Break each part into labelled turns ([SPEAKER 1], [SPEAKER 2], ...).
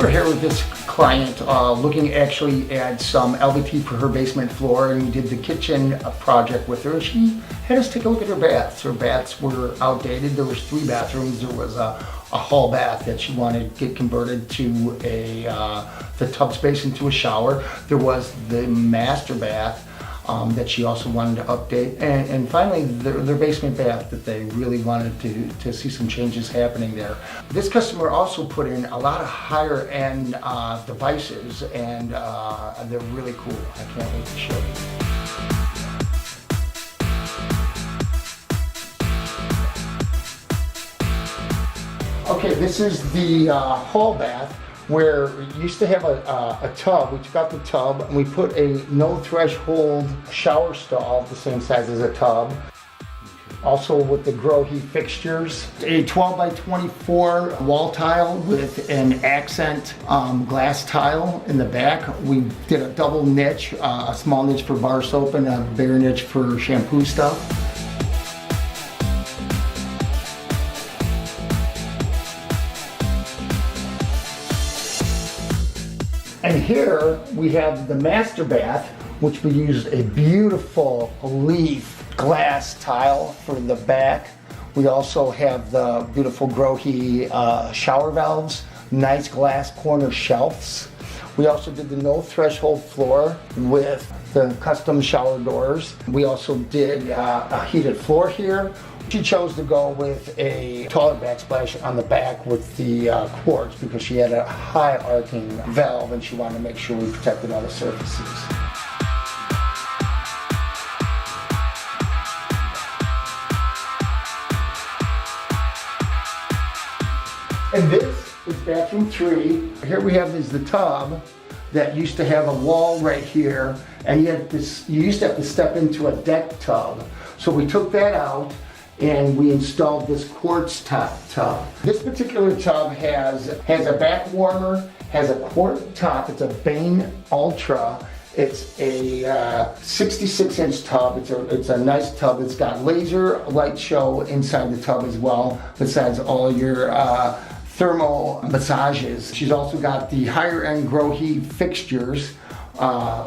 [SPEAKER 1] were here with this client looking actually at some LVT for her basement floor, and we did the kitchen project with her. She had us take a look at her baths. Her baths were outdated. There was 3 bathrooms. There was a hall bath that she wanted to get converted to the tub space into a shower. There was the master bath that she also wanted to update, and finally their basement bath that they really wanted to see some changes happening there. This customer also put in a lot of higher end devices, and they're really cool. I can't wait to show you. Okay, this is the hall bath, where we used to have a tub. We took out the tub and we put a no threshold shower stall the same size as a tub. Also with the grow heat fixtures, a 12 by 24 wall tile with an accent glass tile in the back. We did a double niche, a small niche for bar soap and a bigger niche for shampoo stuff. And here we have the master bath, which we used a beautiful leaf glass tile for the back. We also have the beautiful Grohe shower valves, nice glass corner shelves. We also did the no threshold floor with the custom shower doors. We also did a heated floor here. She chose to go with a toilet backsplash on the back with the quartz because she had a high arcing valve and she wanted to make sure we protected all the surfaces. And this is bathroom 3. Here we have is the tub that used to have a wall right here, and you used to have to step into a deck tub. So we took that out and we installed this quartz tub. This particular tub has a back warmer, has a quart top. It's a Bain Ultra. It's a 66-inch tub. It's a nice tub. It's got laser light show inside the tub as well, besides all your thermal massages. She's also got the higher end grow heat fixtures,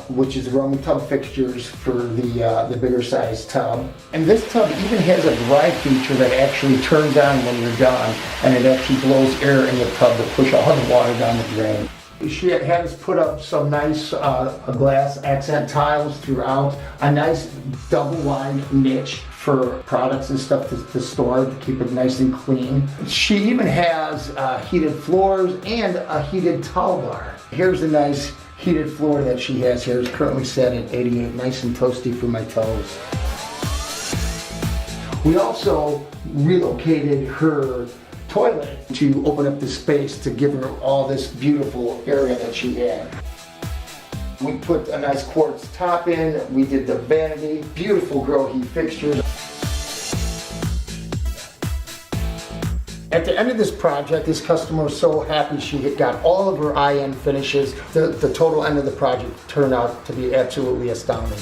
[SPEAKER 1] which is Roman tub fixtures for the bigger size tub. And this tub even has a dry feature that actually turns on when you're done, and it actually blows air in the tub to push all the water down the drain. She had us put up some nice glass accent tiles throughout, a nice double wide niche for products and stuff to store, to keep it nice and clean. She even has heated floors and a heated towel bar. Here's a nice heated floor that she has here. It's currently set at 88, nice and toasty for my toes. We also relocated her toilet to open up the space to give her all this beautiful area that she had. We put a nice quartz top in, we did the vanity, beautiful grow heat fixtures. At the end of this project, this customer was so happy she had got all of her high-end finishes. The total end of the project turned out to be absolutely astounding.